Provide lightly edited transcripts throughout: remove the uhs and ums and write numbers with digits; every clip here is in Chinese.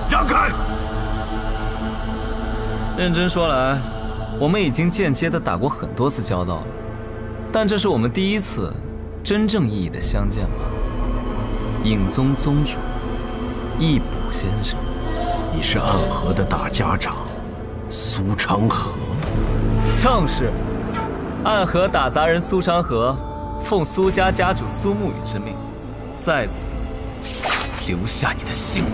让开！认真说来，我们已经间接的打过很多次交道了，但这是我们第一次真正意义的相见吧。影宗宗主，易卜先生，你是暗河的大家长，苏昌河。正是，暗河打杂人苏昌河，奉苏家家主苏沐雨之命，在此留下你的姓名。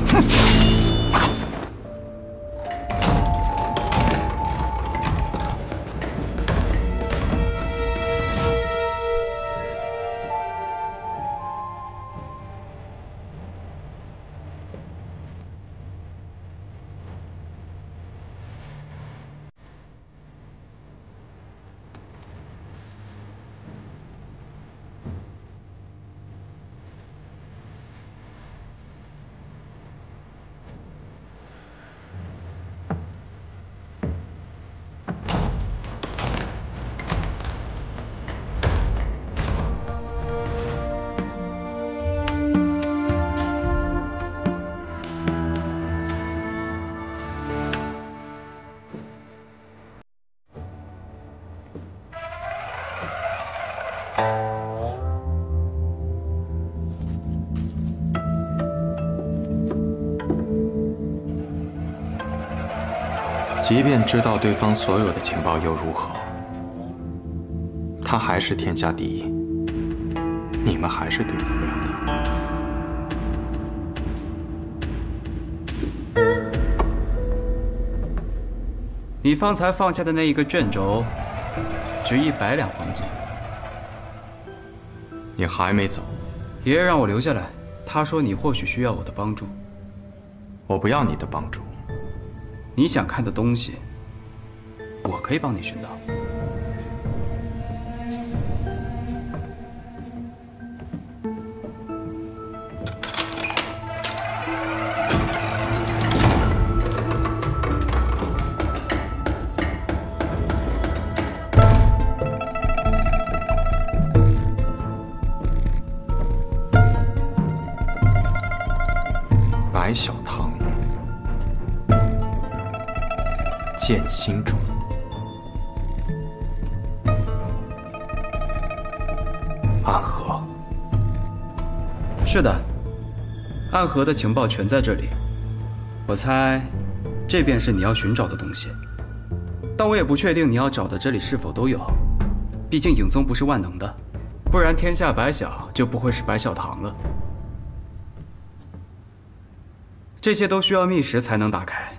即便知道对方所有的情报又如何？他还是天下第一，你们还是对付不了他。你方才放下的那一个卷轴，值100两黄金。你还没走？爷爷让我留下来，他说你或许需要我的帮助。我不要你的帮助。你想看的东西，我可以帮你寻到。白小堂。剑心中，暗河。是的，暗河的情报全在这里。我猜，这便是你要寻找的东西。但我也不确定你要找的这里是否都有，毕竟影宗不是万能的，不然天下白小就不会是白小堂了。这些都需要密室才能打开。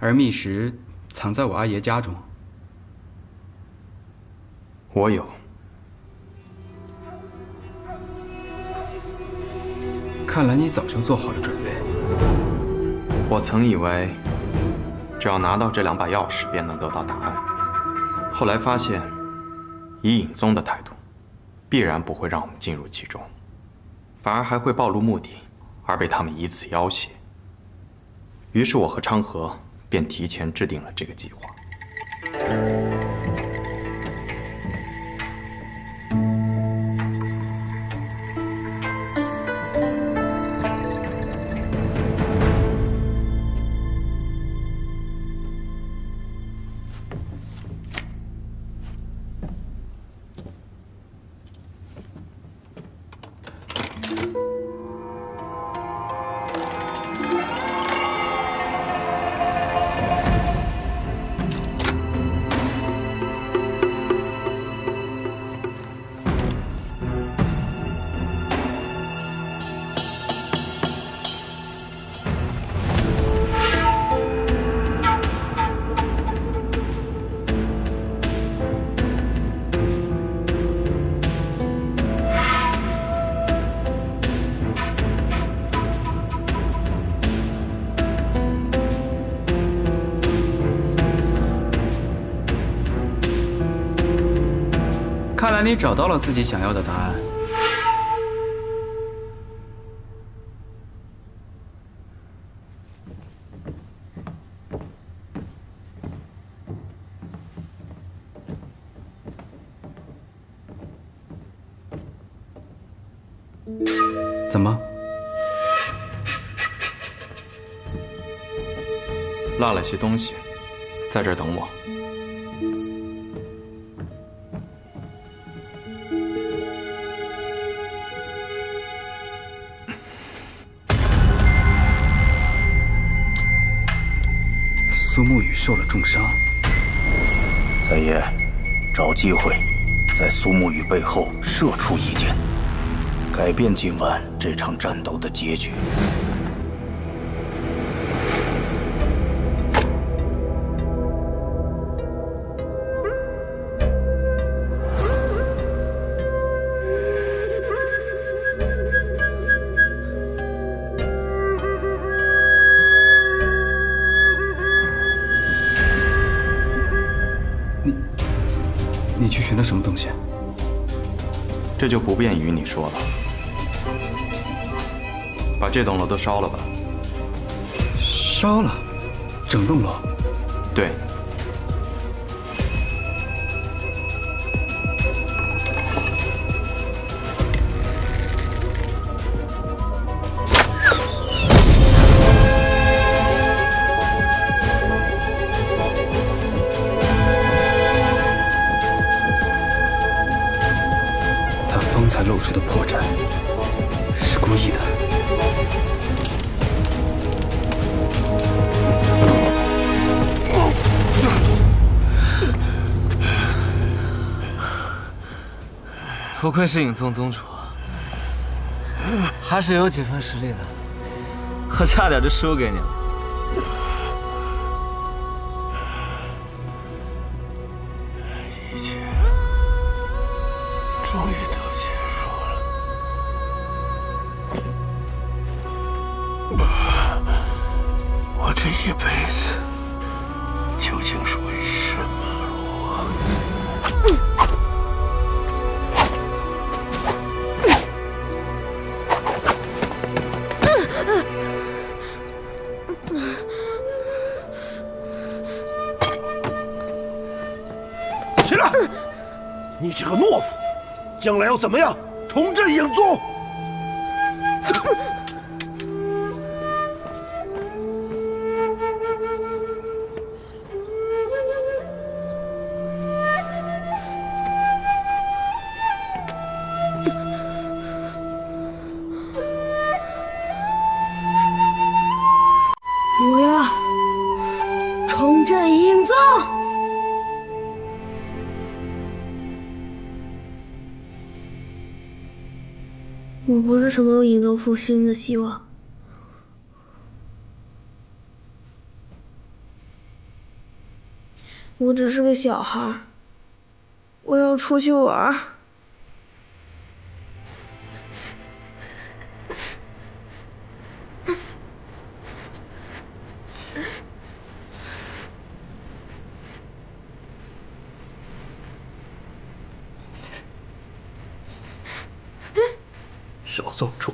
而密石藏在我阿爷家中。我有。看来你早就做好了准备。我曾以为，只要拿到这2把钥匙便能得到答案。后来发现，以影宗的态度，必然不会让我们进入其中，反而还会暴露目的，而被他们以此要挟。于是我和昌河便提前制定了这个计划。看来你找到了自己想要的答案。怎么？落了些东西，在这儿等我。苏沐雨受了重伤。三爷，找机会在苏沐雨背后射出一箭，改变今晚这场战斗的结局。你去寻了什么东西？这就不便与你说了。把这栋楼都烧了吧。烧了，整栋楼。对。方才露出的破绽是故意的。不愧是影宗宗主，还是有几分实力的。我差点就输给你了。一切终于都结束了。我这一辈子究竟是为什么而活？起来！你这个懦夫，将来要怎么样重振影宗？我要重振影宗。我不是什么影宗复兴的希望。我只是个小孩，我要出去玩。少宗主，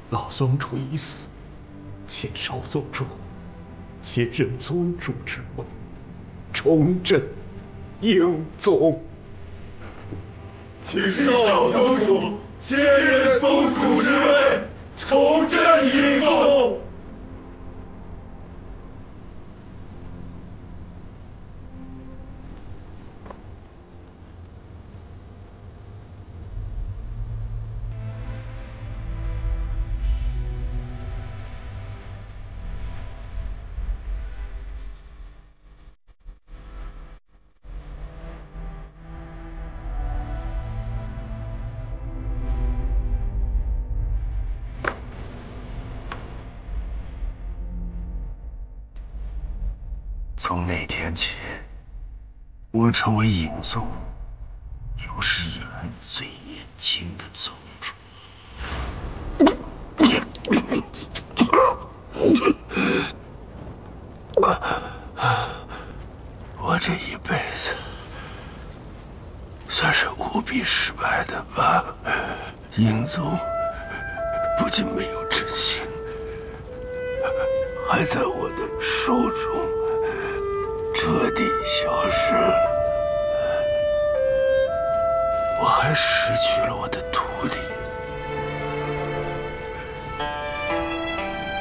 老宗主已死，请少宗主接任宗主之位，重振英宗。请少宗主接任宗主之位，重振英宗。从那天起，我成为影宗有史以来最年轻的宗主。我这一辈子算是无比失败的吧？影宗不仅没有振兴，还在我的手中彻底消失了。我还失去了我的徒弟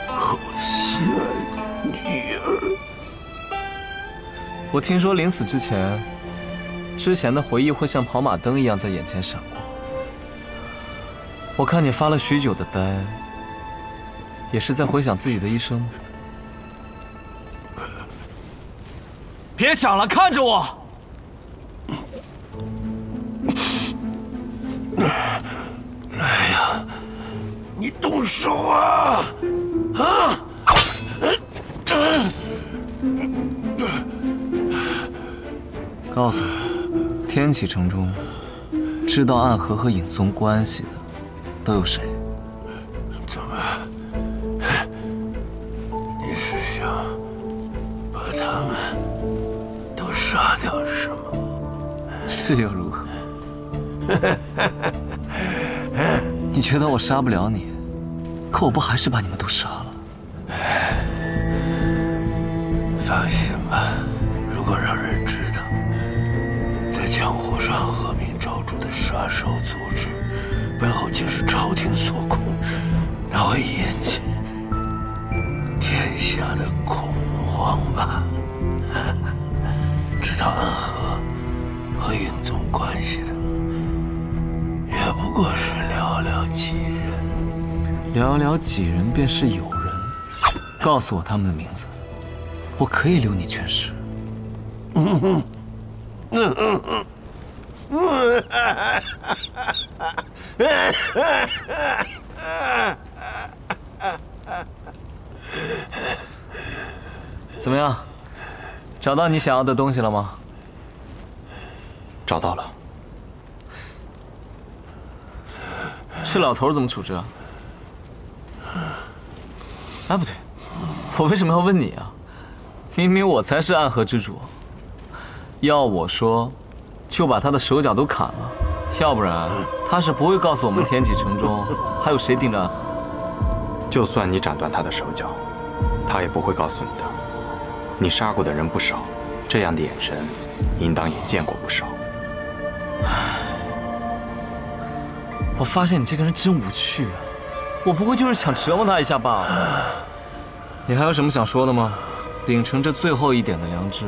和我心爱的女儿。我听说临死之前，之前的回忆会像跑马灯一样在眼前闪过。我看你发了许久的呆，也是在回想自己的一生吗？别想了，看着我。来呀，你动手啊！啊！告诉我，天启城中知道暗河和影宗关系的都有谁？怎么？你是想把他们都杀掉是吗？是又如何？你觉得我杀不了你，可我不还是把你们都杀了？放心吧，如果让人知道，在江湖上恶名昭著的杀手组织背后竟是朝廷所控，那会引起天下的恐慌吧？知道暗河和影宗关系的，也不过是寥寥几人。寥寥几人便是友人。告诉我他们的名字，我可以留你全尸。怎么样？找到你想要的东西了吗？找到了。这老头怎么处置啊？哎，不对，我为什么要问你啊？明明我才是暗河之主，要我说，就把他的手脚都砍了，要不然他是不会告诉我们天启城中还有谁盯着暗河。就算你斩断他的手脚，他也不会告诉你的。你杀过的人不少，这样的眼神，应当也见过不少。我发现你这个人真无趣啊！我不会就是想折磨他一下罢了。你还有什么想说的吗？秉承这最后一点的良知，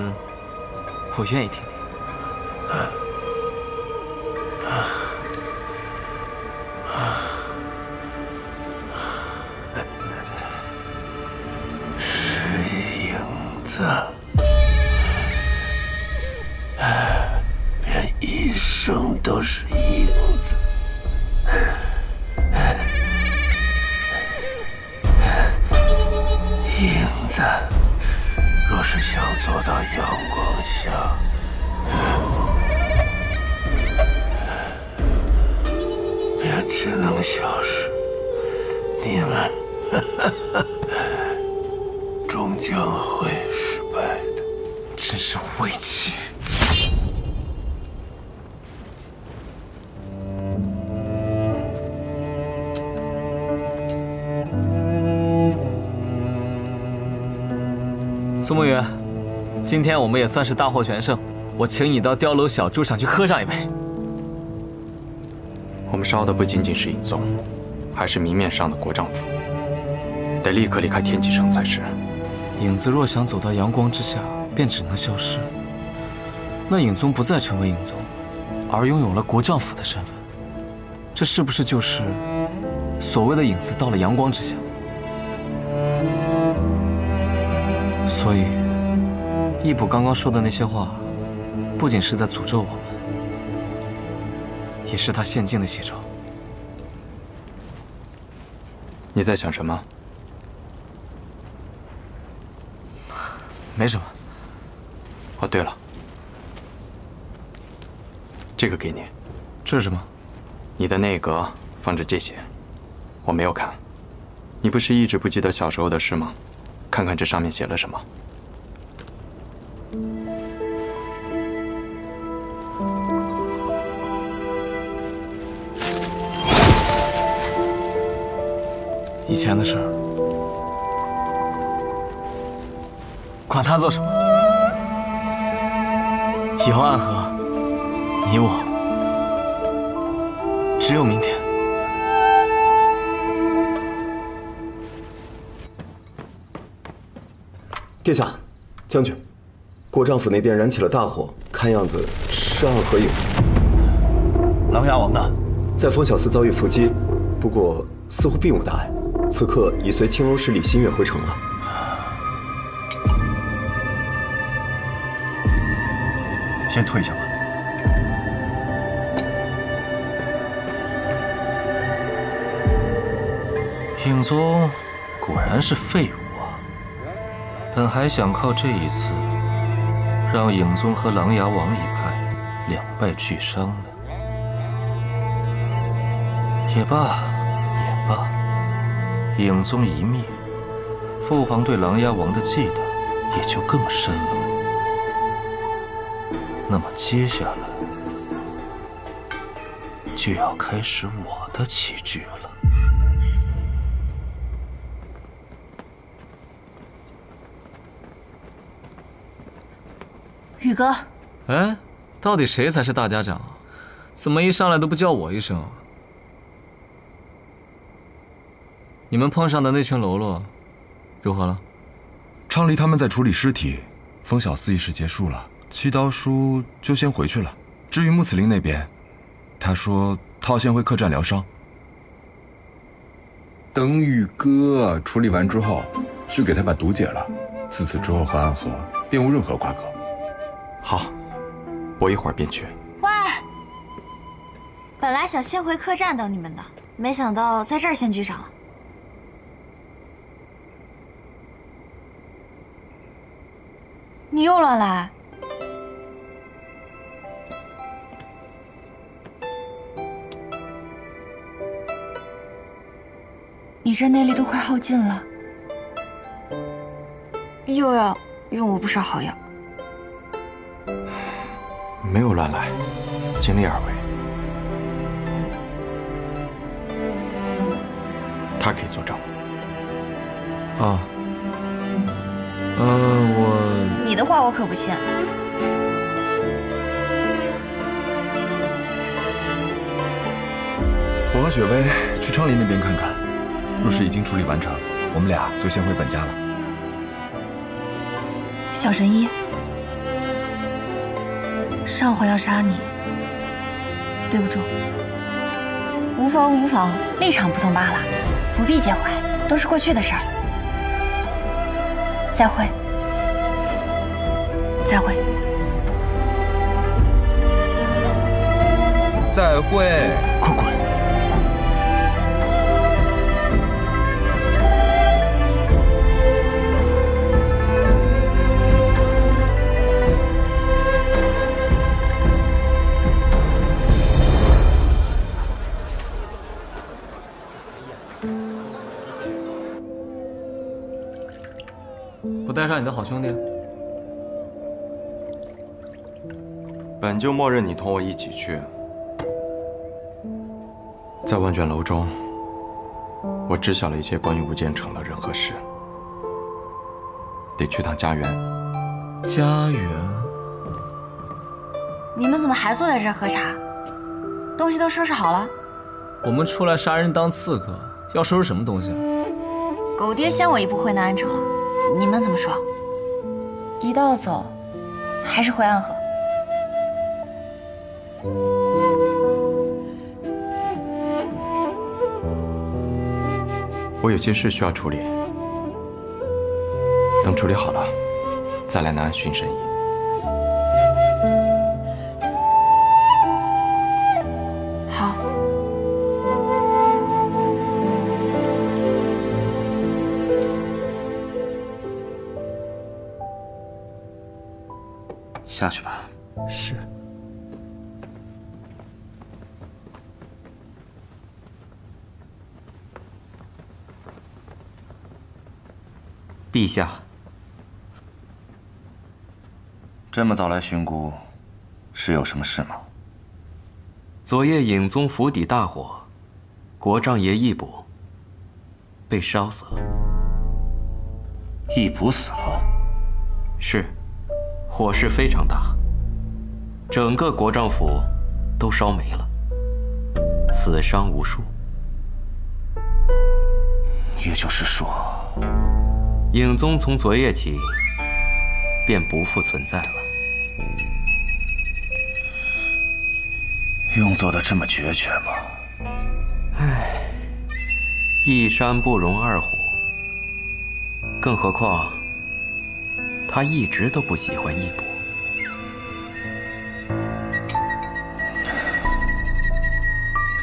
我愿意听听。是影子，便一生都是影子。影子，若是想做到妖光下，便只能消失。你们终将会失败的。真是晦气！苏沐雨，今天我们也算是大获全胜，我请你到碉楼小筑上去喝上一杯。我们烧的不仅仅是尹宗，还是明面上的国丈府，得立刻离开天启城才是。影子若想走到阳光之下，便只能消失。那影宗不再成为影宗，而拥有了国丈府的身份，这是不是就是所谓的影子到了阳光之下？所以，义卜刚刚说的那些话，不仅是在诅咒我们，也是他现境的写照。你在想什么？没什么。哦，对了，这个给你。这是什么？你的内阁放着这些，我没有看。你不是一直不记得小时候的事吗？看看这上面写了什么。以前的事儿，管他做什么。以后暗河，你我只有明天。殿下，将军，国丈府那边燃起了大火，看样子是暗河影。琅琊王呢？在风小寺遭遇伏击，不过似乎并无大碍，此刻已随青楼使李新月回城了。先退下吧。影宗果然是废物。本还想靠这一次，让影宗和琅琊王一派两败俱伤呢。也罢，也罢，影宗一灭，父皇对琅琊王的忌惮也就更深了。那么接下来就要开始我的棋局了。宇哥，哎，到底谁才是大家长？怎么一上来都不叫我一声？你们碰上的那群喽啰，如何了？昌黎他们在处理尸体，风小寺仪式结束了，七刀叔就先回去了。至于穆此林那边，他说他要先回客栈疗伤。等宇哥处理完之后，去给他把毒解了。自此之后和暗河便无任何瓜葛。好，我一会儿便去。喂，本来想先回客栈等你们的，没想到在这儿先聚上了。你又乱来。你这内力都快耗尽了，又要用我不少好药。没有乱来，尽力而为。他可以作证。啊，你的话我可不信。我和雪薇去昌黎那边看看，若是已经处理完成，我们俩就先回本家了。小神医，上回要杀你，对不住。无妨无妨，立场不同罢了，不必介怀，都是过去的事儿了。再会。再会。再会。快滚！杀你的好兄弟？本就默认你同我一起去。在问卷楼中，我知晓了一些关于吴建成的人和事，得去趟家园。家园？你们怎么还坐在这儿喝茶？东西都收拾好了？我们出来杀人当刺客，要收拾什么东西啊？狗爹先我一步回南安城了，你们怎么说？一道走，还是回安河？我有些事需要处理，等处理好了，再来南安巡审议。好。下去吧。是。陛下，这么早来巡姑，是有什么事吗？昨夜影宗府邸大火，国丈爷义卜被烧死了。义卜死了？是，火势非常大，整个国丈府都烧没了，死伤无数。也就是说，影宗从昨夜起便不复存在了。用做的这么决绝吗？唉，一山不容二虎，更何况他一直都不喜欢义卜。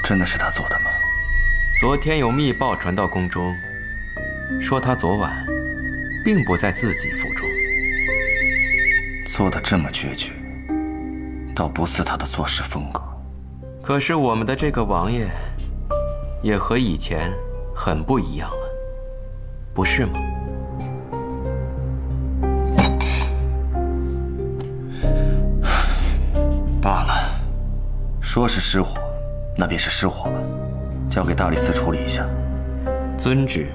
真的是他做的吗？昨天有密报传到宫中，说他昨晚并不在自己府中。做得这么决绝，倒不似他的做事风格。可是我们的这个王爷，也和以前很不一样了，不是吗？罢了，说是失火，那便是失火吧，交给大理寺处理一下。遵旨。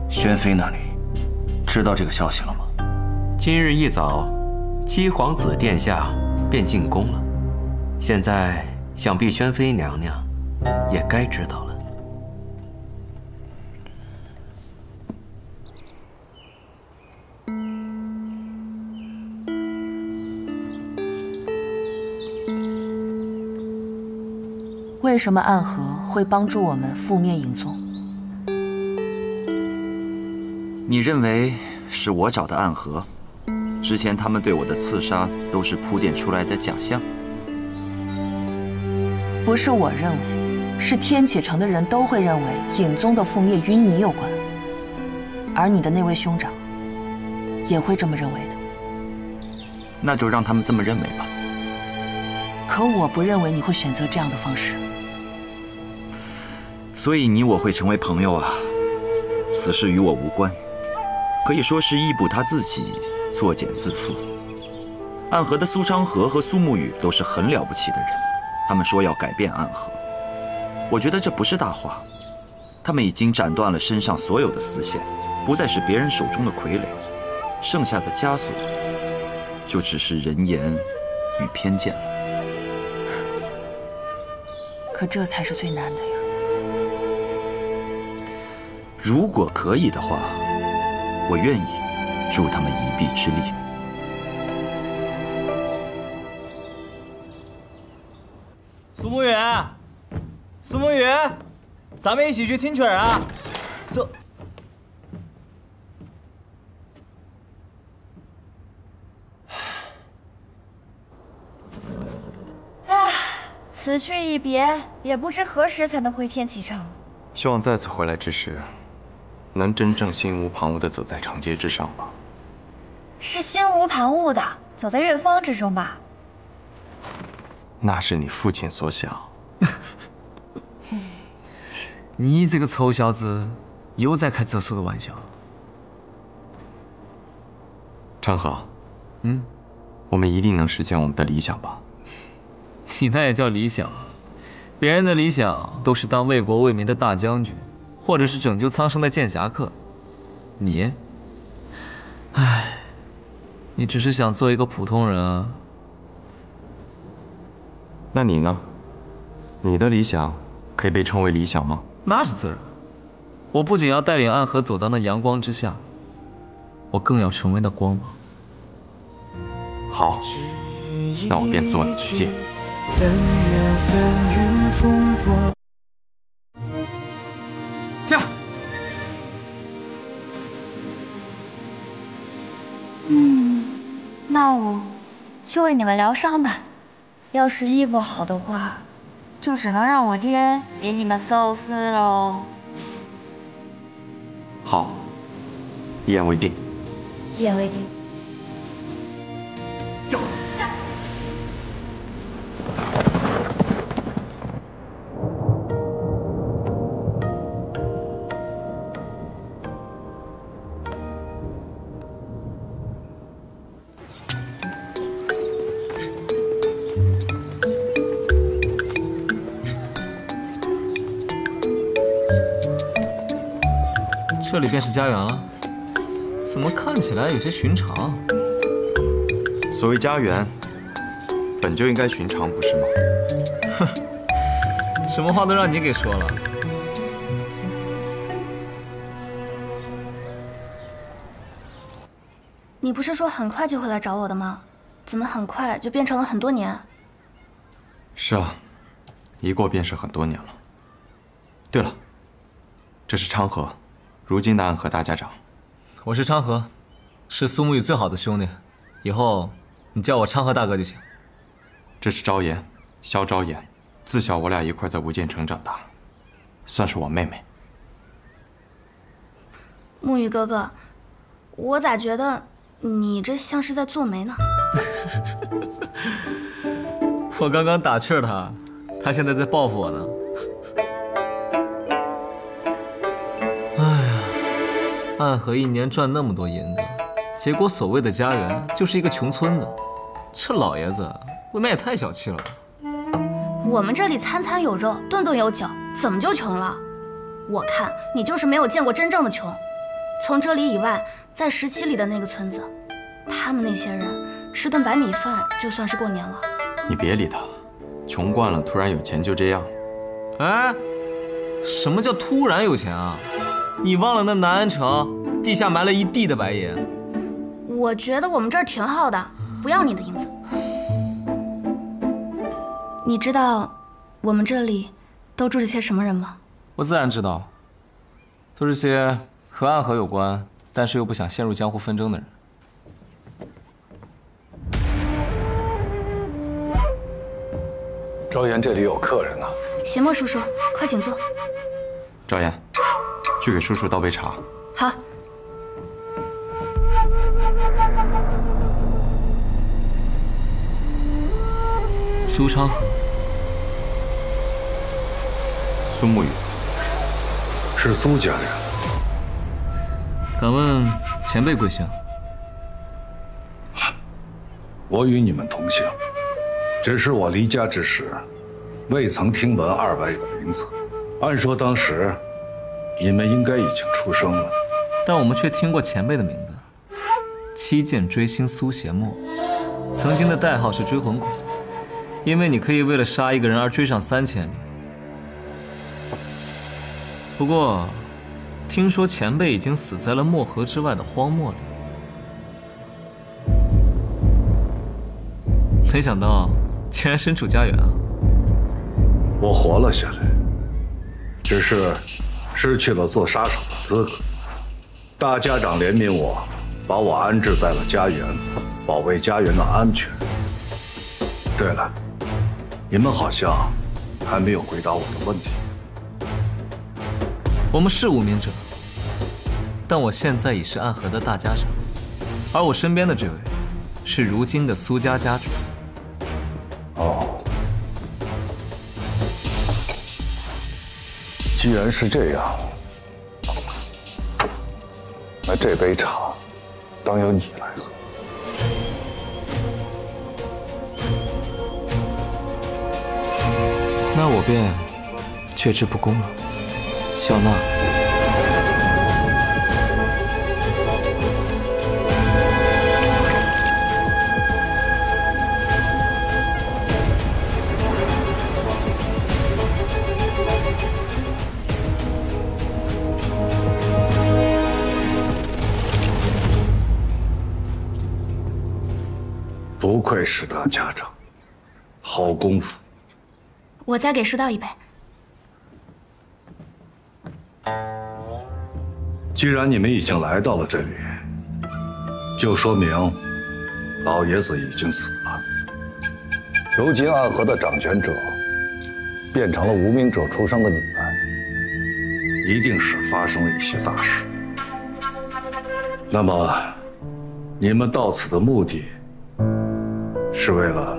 宣妃那里知道这个消息了吗？今日一早，七皇子殿下便进宫了。现在想必宣妃娘娘也该知道了。为什么暗河会帮助我们覆灭影宗？你认为是我找的暗河？之前他们对我的刺杀都是铺垫出来的假象？不是我认为，是天启城的人都会认为影宗的覆灭与你有关，而你的那位兄长也会这么认为的。那就让他们这么认为吧。可我不认为你会选择这样的方式。所以你我会成为朋友啊？此事与我无关，可以说是义卜他自己作茧自缚。暗河的苏昌河和苏沐雨都是很了不起的人，他们说要改变暗河，我觉得这不是大话。他们已经斩断了身上所有的丝线，不再是别人手中的傀儡，剩下的枷锁就只是人言与偏见了。可这才是最难的呀。如果可以的话，我愿意助他们一臂之力。苏沐雨，苏沐雨，咱们一起去听曲儿啊！此去一别，也不知何时才能回天启城。希望再次回来之时，能真正心无旁骛地走在长街之上吧。是心无旁骛的走在月芳之中吧？那是你父亲所想。你这个臭小子，又在开这俗的玩笑。昌河，我们一定能实现我们的理想吧？你那也叫理想？别人的理想都是当为国为民的大将军，或者是拯救苍生的剑侠客。你，唉，你只是想做一个普通人啊。那你呢？你的理想可以被称为理想吗？那是自然。我不仅要带领暗河走到那阳光之下，我更要成为那光芒。好，那我便做你的剑。驾！那我就为你们疗伤吧。要是医不好的话，就只能让我爹给你们寿司喽。好，一言为定。一言为定。走。这里便是家园了，怎么看起来有些寻常？所谓家园，本就应该寻常，不是吗？哼，什么话都让你给说了。你不是说很快就会来找我的吗？怎么很快就变成了很多年？是啊，一过便是很多年了。对了，这是昌河。如今的暗河大家长，我是昌河，是苏沐雨最好的兄弟，以后你叫我昌河大哥就行。这是昭妍，萧昭妍，自小我俩一块在无间城长大，算是我妹妹。沐雨哥哥，我咋觉得你这像是在做媒呢？我刚刚打趣他，他现在在报复我呢。暗河一年赚那么多银子，结果所谓的家园就是一个穷村子，这老爷子未免也太小气了吧？我们这里餐餐有肉，顿顿有酒，怎么就穷了？我看你就是没有见过真正的穷。从这里以外，在17里的那个村子，他们那些人吃顿白米饭就算是过年了。你别理他，穷惯了，突然有钱就这样。哎，什么叫突然有钱啊？你忘了那南安城地下埋了一地的白银？我觉得我们这儿挺好的，不要你的银子。你知道我们这里都住着些什么人吗？我自然知道，都是些和暗河有关，但是又不想陷入江湖纷争的人。昭妍，这里有客人呢。邪墨叔叔，快请坐。昭妍，去给叔叔倒杯茶。好。苏昌河，苏沐雨，是苏家人。敢问前辈贵姓？我与你们同姓，只是我离家之时，未曾听闻二位的名字。按说当时，你们应该已经出生了，但我们却听过前辈的名字——七剑追星苏邪墨，曾经的代号是追魂鬼，因为你可以为了杀一个人而追上3000里。不过，听说前辈已经死在了漠河之外的荒漠里，没想到竟然身处家园啊！我活了下来，只是失去了做杀手的资格。大家长怜悯我，把我安置在了家园，保卫家园的安全。对了，你们好像还没有回答我的问题。我们是无名者，但我现在已是暗河的大家长，而我身边的这位是如今的苏家家主。哦，既然是这样，那这杯茶当由你来喝。那我便却之不恭了。小娜，不愧是大家长，好功夫。我再给师道一杯。既然你们已经来到了这里，就说明老爷子已经死了。如今暗河的掌权者变成了无名者出生的你们，一定是发生了一些大事。那么，你们到此的目的是为了？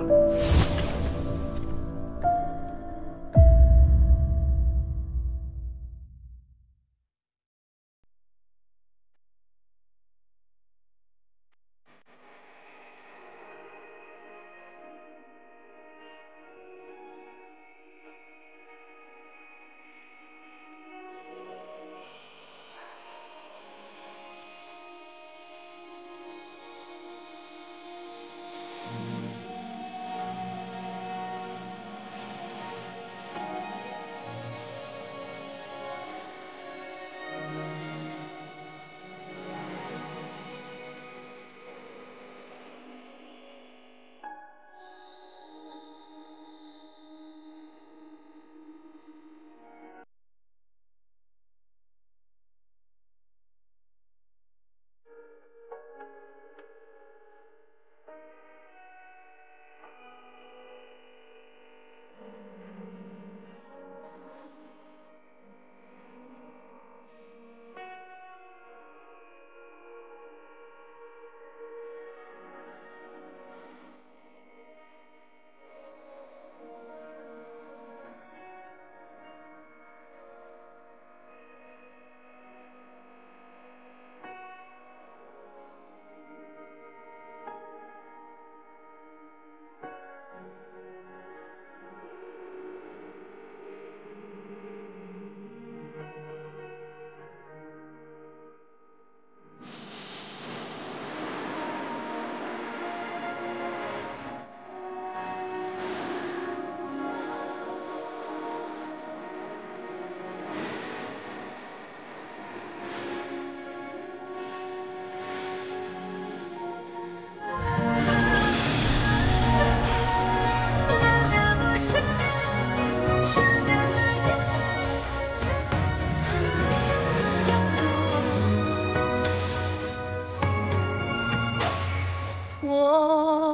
我